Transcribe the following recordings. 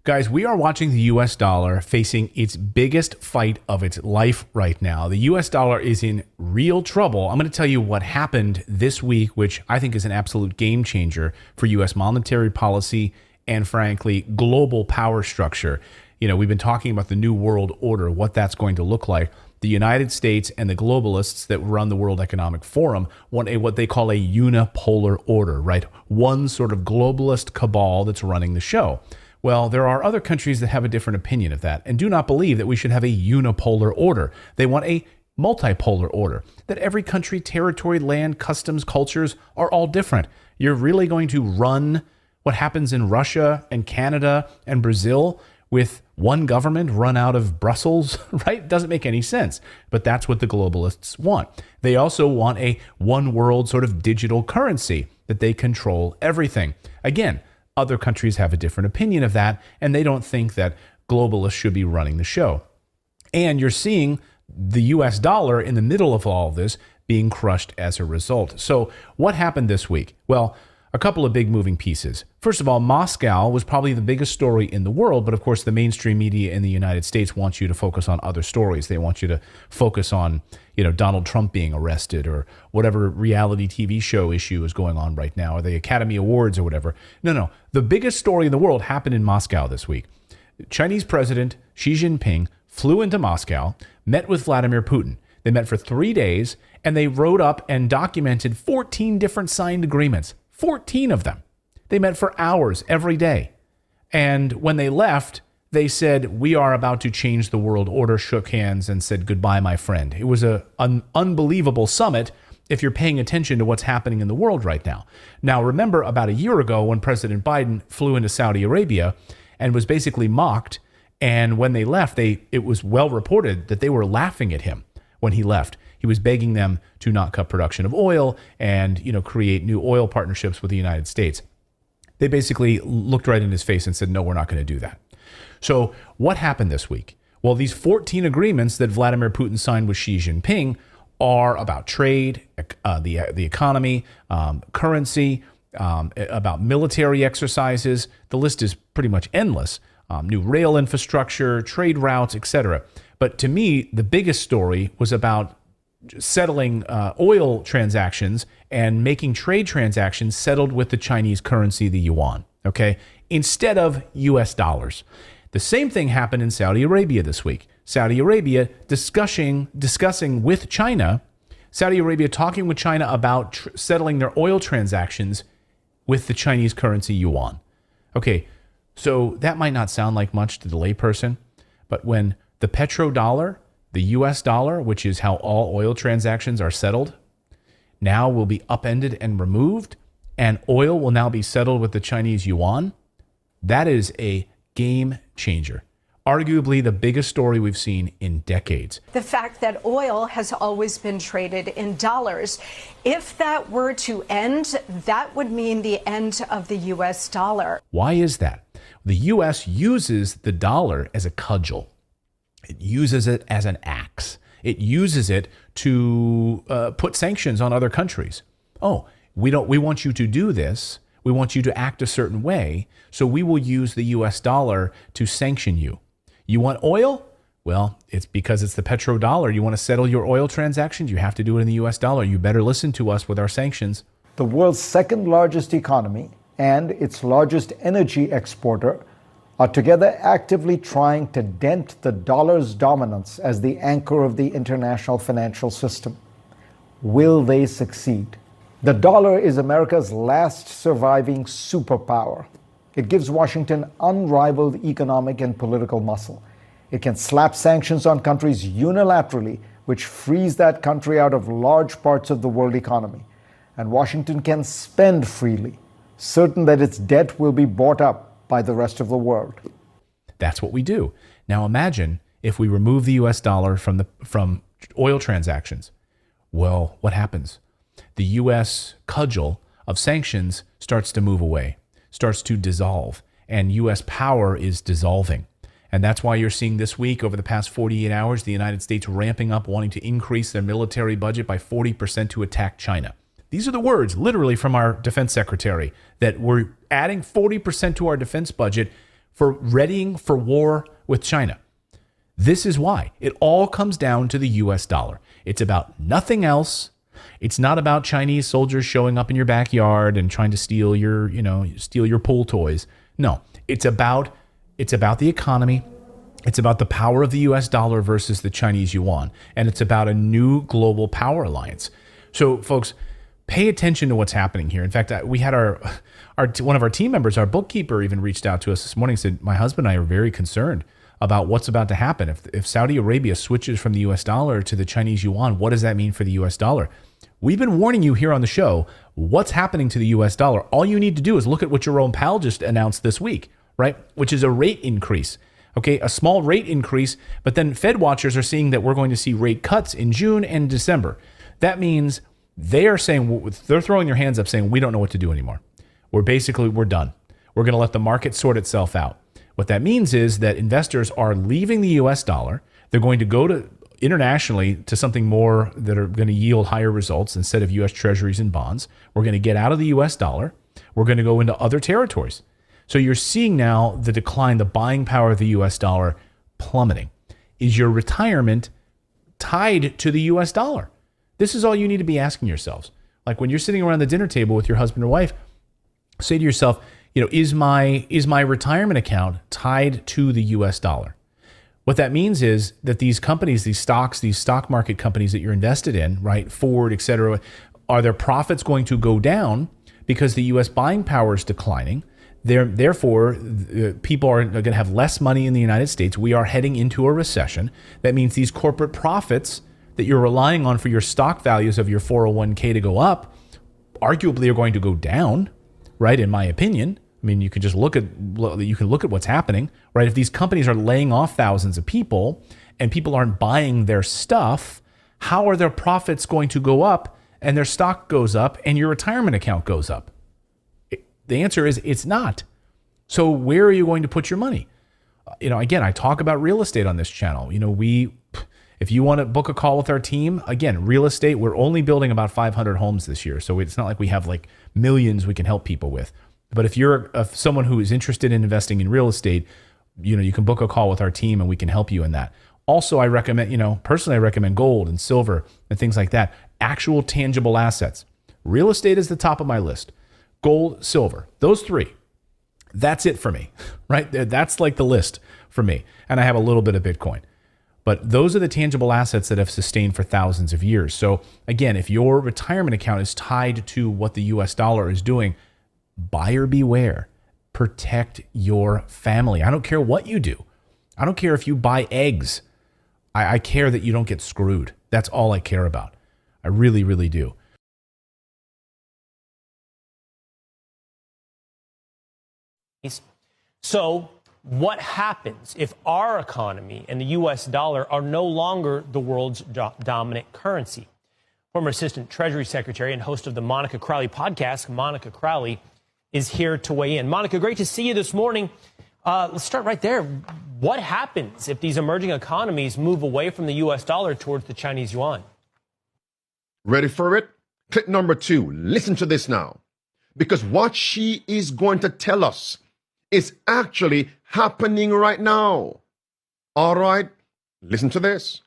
Guys, we are watching the US dollar facing its biggest fight of its life right now. The US dollar is in real trouble. I'm going to tell you what happened this week, which I think is an absolute game changer for US monetary policy and, frankly, global power structure. You know, we've been talking about the New World Order, what that's going to look like. The United States and the globalists that run the World Economic Forum want what they call a unipolar order, right? One sort of globalist cabal that's running the show. Well, there are other countries that have a different opinion of that and do not believe that we should have a unipolar order. They want a multipolar order, that every country, territory, land, customs, cultures are all different. You're really going to run what happens in Russia and Canada and Brazil with one government run out of Brussels, right? It doesn't make any sense. But that's what the globalists want. They also want a one world sort of digital currency that they control everything. Again, other countries have a different opinion of that, and they don't think that globalists should be running the show. And you're seeing the US dollar in the middle of all of this being crushed as a result. So what happened this week? Well, a couple of big moving pieces. First of all, Moscow was probably the biggest story in the world, but of course the mainstream media in the United States wants you to focus on other stories. They want you to focus on, Donald Trump being arrested or whatever reality TV show issue is going on right now, or the Academy Awards or whatever. No. The biggest story in the world happened in Moscow this week. Chinese President Xi Jinping flew into Moscow, met with Vladimir Putin. They met for 3 days, and they wrote up and documented 14 different signed agreements. 14 of them. They met for hours every day. And when they left, they said, "We are about to change the world order," shook hands and said, "Goodbye, my friend." It was an unbelievable summit if you're paying attention to what's happening in the world right now. Now, remember about a year ago when President Biden flew into Saudi Arabia and was basically mocked. And when they left, it was well reported that they were laughing at him when he left. He was begging them to not cut production of oil and, create new oil partnerships with the United States. They basically looked right in his face and said, "No, we're not going to do that." So what happened this week? Well, these 14 agreements that Vladimir Putin signed with Xi Jinping are about trade, the economy, currency, about military exercises. The list is pretty much endless. New rail infrastructure, trade routes, etc. But to me, the biggest story was about settling oil transactions and making trade transactions settled with the Chinese currency, the yuan, okay, instead of US dollars. The same thing happened in Saudi Arabia this week. Saudi Arabia discussing with China, Saudi Arabia talking with China about settling their oil transactions with the Chinese currency yuan. Okay, so that might not sound like much to the layperson, but when the petrodollar, the US dollar, which is how all oil transactions are settled, now will be upended and removed, and oil will now be settled with the Chinese yuan. That is a game changer. Arguably the biggest story we've seen in decades. The fact that oil has always been traded in dollars, if that were to end, that would mean the end of the US dollar. Why is that? The US uses the dollar as a cudgel. It uses it as an axe. It uses it to put sanctions on other countries. Oh, we want you to do this. We want you to act a certain way. So we will use the US dollar to sanction you. You want oil? Well, it's because it's the petrodollar. You want to settle your oil transactions? You have to do it in the US dollar. You better listen to us with our sanctions. The world's second largest economy and its largest energy exporter are together actively trying to dent the dollar's dominance as the anchor of the international financial system. Will they succeed? The dollar is America's last surviving superpower. It gives Washington unrivaled economic and political muscle. It can slap sanctions on countries unilaterally, which frees that country out of large parts of the world economy. And Washington can spend freely, certain that its debt will be bought up by the rest of the world. That's what we do. Now imagine if we remove the US dollar from oil transactions. Well, what happens? The US cudgel of sanctions starts to move away, starts to dissolve, and US power is dissolving. And that's why you're seeing this week, over the past 48 hours, the United States ramping up, wanting to increase their military budget by 40% to attack China. These are the words literally from our defense secretary, that we're adding 40% to our defense budget for readying for war with China. This is why. It all comes down to the US dollar. It's about nothing else. It's not about Chinese soldiers showing up in your backyard and trying to steal your pool toys. No, it's about the economy. It's about the power of the US dollar versus the Chinese yuan. And it's about a new global power alliance. So folks, pay attention to what's happening here. In fact, we had one of our team members, our bookkeeper, even reached out to us this morning and said, my husband and I are very concerned about what's about to happen. If Saudi Arabia switches from the US dollar to the Chinese yuan, what does that mean for the US dollar? We've been warning you here on the show what's happening to the US dollar. All you need to do is look at what Jerome Powell just announced this week, right? Which is a rate increase. Okay, a small rate increase, but then Fed watchers are seeing that we're going to see rate cuts in June and December. That means they're throwing their hands up saying, we don't know what to do anymore. We're done. We're going to let the market sort itself out. What that means is that investors are leaving the US dollar. They're going to go to internationally to something more that are going to yield higher results instead of US treasuries and bonds. We're going to get out of the US dollar. We're going to go into other territories. So you're seeing now the decline, the buying power of the US dollar plummeting. Is your retirement tied to the US dollar? This is all you need to be asking yourselves. Like when you're sitting around the dinner table with your husband or wife, say to yourself, is my retirement account tied to the US dollar? What that means is that these companies, these stock market companies that you're invested in, right, Ford, et cetera, are their profits going to go down because the US buying power is declining? Therefore, people are going to have less money in the United States. We are heading into a recession. That means these corporate profits that you're relying on for your stock values of your 401k to go up, arguably are going to go down, right? In my opinion. I mean, you can look at what's happening, right? If these companies are laying off thousands of people and people aren't buying their stuff, how are their profits going to go up and their stock goes up and your retirement account goes up? The answer is it's not. So where are you going to put your money? Again, I talk about real estate on this channel. If you want to book a call with our team, again, real estate, we're only building about 500 homes this year. So it's not like we have like millions we can help people with. But if you're someone who is interested in investing in real estate, you can book a call with our team and we can help you in that. Also, I recommend, personally, I recommend gold and silver and things like that. Actual tangible assets. Real estate is the top of my list. Gold, silver, those three. That's it for me, right? That's like the list for me. And I have a little bit of Bitcoin. But those are the tangible assets that have sustained for thousands of years. So again, if your retirement account is tied to what the US dollar is doing, buyer beware. Protect your family. I don't care what you do. I don't care if you buy eggs. I care that you don't get screwed. That's all I care about. I really, really do. So what happens if our economy and the U.S. dollar are no longer the world's dominant currency? Former Assistant Treasury Secretary and host of the Monica Crowley podcast, Monica Crowley, is here to weigh in. Monica, great to see you this morning. Let's start right there. What happens if these emerging economies move away from the U.S. dollar towards the Chinese yuan? Ready for it? Clip number 2. Listen to this now. Because what she is going to tell us is actually happening right now. All right? Listen to this.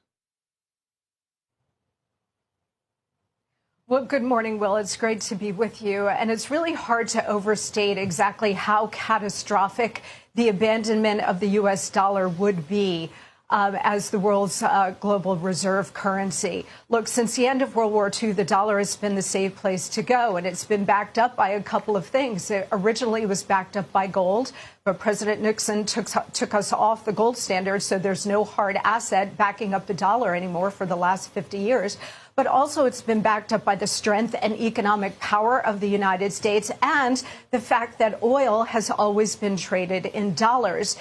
Well, good morning, Will. It's great to be with you. And it's really hard to overstate exactly how catastrophic the abandonment of the U.S. dollar would be as the world's global reserve currency. Look, since the end of World War II, the dollar has been the safe place to go, and it's been backed up by a couple of things. It originally was backed up by gold, but President Nixon took us off the gold standard, so there's no hard asset backing up the dollar anymore for the last 50 years. But also it's been backed up by the strength and economic power of the United States and the fact that oil has always been traded in dollars.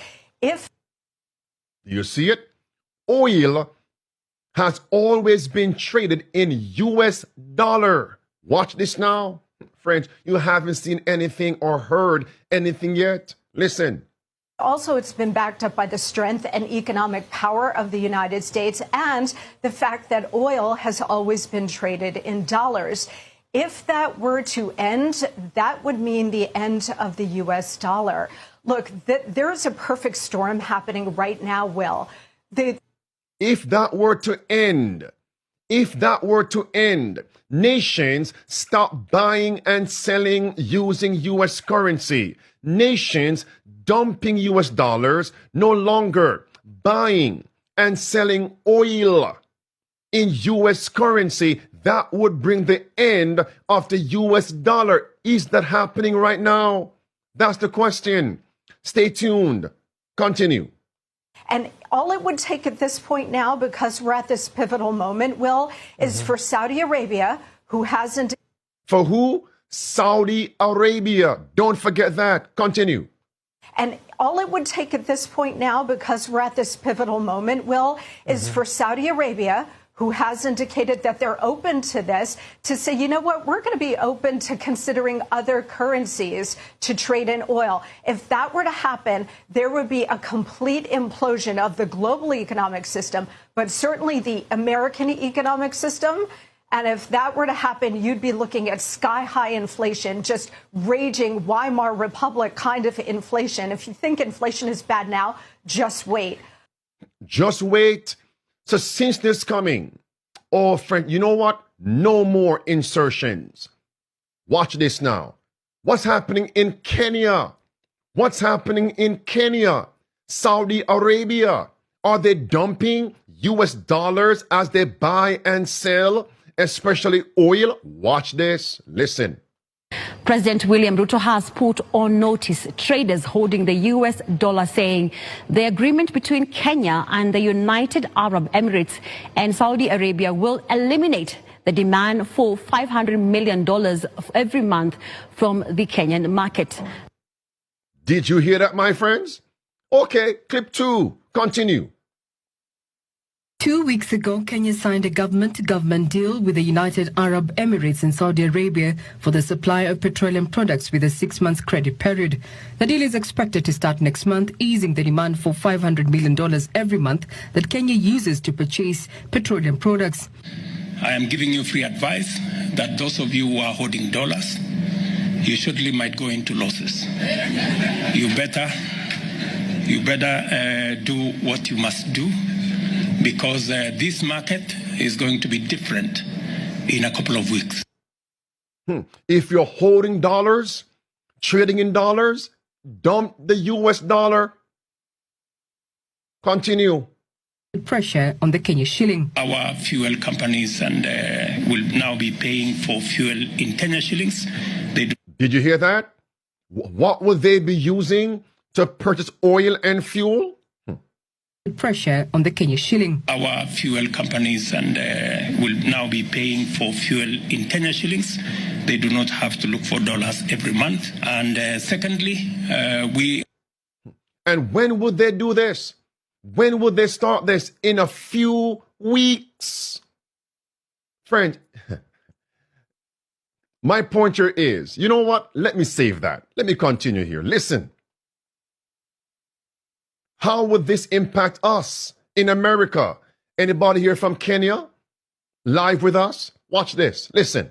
You see it? Oil has always been traded in U.S. dollar. Watch this now. Friends, you haven't seen anything or heard anything yet. Listen. Also, it's been backed up by the strength and economic power of the United States and the fact that oil has always been traded in dollars. If that were to end, that would mean the end of the U.S. dollar. Look, there's a perfect storm happening right now, Will. If that were to end, nations stop buying and selling using U.S. currency. Nations dumping U.S. dollars, no longer buying and selling oil in U.S. currency. That would bring the end of the U.S. dollar. Is that happening right now? That's the question. Stay tuned. Continue. And all it would take at this point now, because we're at this pivotal moment, Will, is for Saudi Arabia, who hasn't. For who? Saudi Arabia. Don't forget that. Continue. And all it would take at this point now, because we're at this pivotal moment, Will, is for Saudi Arabia, who has indicated that they're open to this, to say, you know what, we're going to be open to considering other currencies to trade in oil. If that were to happen, there would be a complete implosion of the global economic system, but certainly the American economic system. And if that were to happen, you'd be looking at sky-high inflation, just raging Weimar Republic kind of inflation. If you think inflation is bad now, just wait. Just wait. So since this coming, oh, friend, you know what? No more insertions. Watch this now. What's happening in Kenya? What's happening in Kenya? Saudi Arabia. Are they dumping U.S. dollars as they buy and sell, especially oil? Watch this. Listen. President William Ruto has put on notice traders holding the U.S. dollar, saying the agreement between Kenya and the United Arab Emirates and Saudi Arabia will eliminate the demand for $500 million every month from the Kenyan market. Did you hear that, my friends? Okay, clip 2. Continue. 2 weeks ago, Kenya signed a government-to-government deal with the United Arab Emirates and Saudi Arabia for the supply of petroleum products with a 6-month credit period. The deal is expected to start next month, easing the demand for $500 million every month that Kenya uses to purchase petroleum products. I am giving you free advice that those of you who are holding dollars, you surely might go into losses. You better do what you must do, because this market is going to be different in a couple of weeks. If you're holding dollars, trading in dollars, dump the U.S. dollar. Continue. Pressure on the Kenya shilling. Our fuel companies will now be paying for fuel in Kenya shillings. Did you hear that? What would they be using to purchase oil and fuel? Pressure on the Kenya shilling. Our fuel companies will now be paying for fuel in Kenya shillings. They do not have to look for dollars every month. And secondly, And when would they do this? When would they start this? In a few weeks. Friend, my point here is, you know what? Let me save that. Let me continue here. Listen. How would this impact us in America? Anybody here from Kenya? Live with us? Watch this. Listen.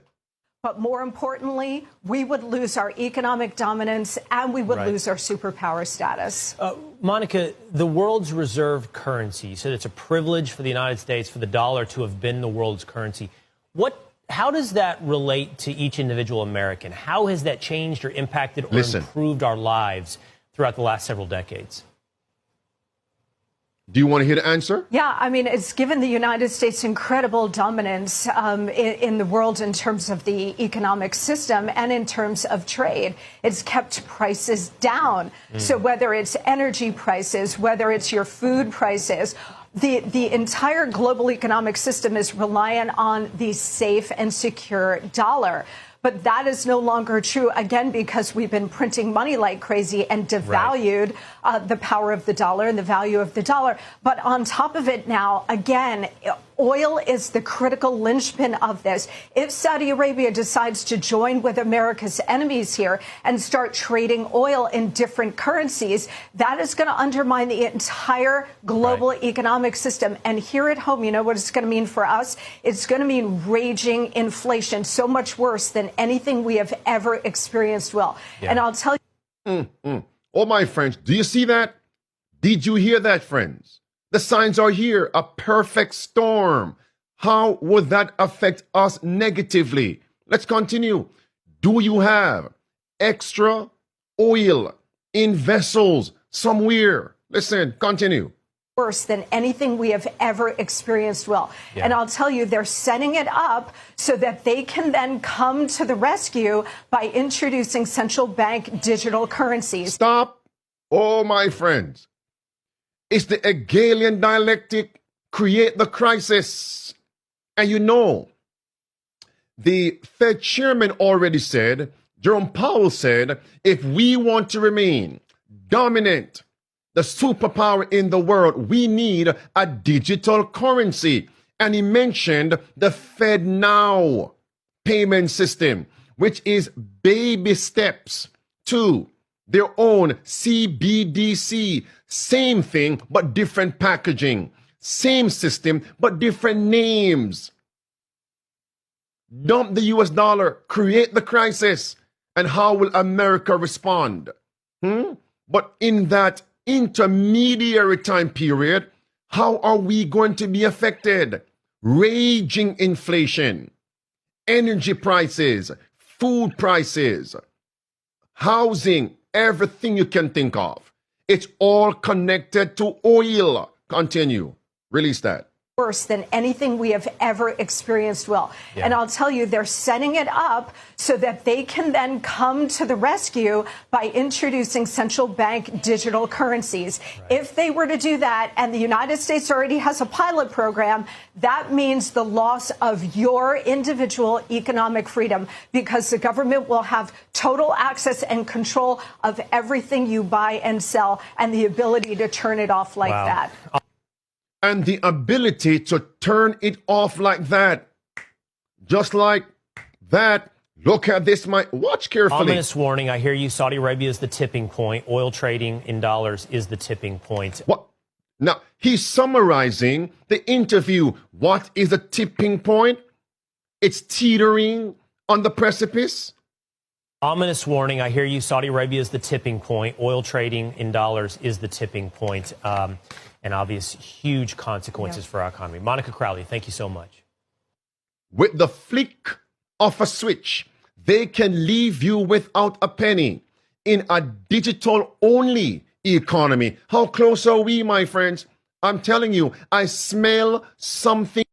But more importantly, we would lose our economic dominance and we would lose our superpower status. Monica, the world's reserve currency, said it's a privilege for the United States for the dollar to have been the world's currency. How does that relate to each individual American? How has that changed or impacted or improved our lives throughout the last several decades? Do you want to hear the answer? Yeah, I mean, it's given the United States incredible dominance in the world in terms of the economic system and in terms of trade. It's kept prices down. So whether it's energy prices, whether it's your food prices, the entire global economic system is reliant on the safe and secure dollar. But that is no longer true, again, because we've been printing money like crazy and devalued the power of the dollar and the value of the dollar. But on top of it now, again, oil is the critical linchpin of this. If Saudi Arabia decides to join with America's enemies here and start trading oil in different currencies, that is going to undermine the entire global economic system. And here at home, you know what it's going to mean for us? It's going to mean raging inflation, so much worse than anything we have ever experienced, Will. And I'll tell you. Oh, my friends, do you see that? Did you hear that, friends? The signs are here, a perfect storm. How would that affect us negatively? Let's continue. Do you have extra oil in vessels somewhere? Listen, continue. Worse than anything we have ever experienced, Will. Yeah. And I'll tell you, they're setting it up so that they can then come to the rescue by introducing central bank digital currencies. Stop. Oh, my friends. It's the Hegelian dialectic, create the crisis. And you know, the Fed chairman already said, Jerome Powell said, if we want to remain dominant, the superpower in the world, we need a digital currency. And he mentioned the Fed Now payment system, which is baby steps to their own CBDC. Same thing, but different packaging. Same system, but different names. Dump the US dollar, create the crisis. And how will America respond? But in that intermediary time period, how are we going to be affected? Raging inflation, energy prices, food prices, housing, everything you can think of. It's all connected to oil. Continue. Release that. Worse than anything we have ever experienced, Will. Yeah. And I'll tell you, they're setting it up so that they can then come to the rescue by introducing central bank digital currencies. Right. If they were to do that, and the United States already has a pilot program, that means the loss of your individual economic freedom, because the government will have total access and control of everything you buy and sell, and the ability to turn it off like that. And the ability to turn it off like that. Just like that. Look at this. Watch carefully. Ominous warning. I hear you. Saudi Arabia is the tipping point. Oil trading in dollars is the tipping point. What? Now, he's summarizing the interview. What is the tipping point? It's teetering on the precipice. Ominous warning. I hear you. Saudi Arabia is the tipping point. Oil trading in dollars is the tipping point. And obvious huge consequences for our economy. Monica Crowley, thank you so much. With the flick of a switch, they can leave you without a penny in a digital-only economy. How close are we, my friends? I'm telling you, I smell something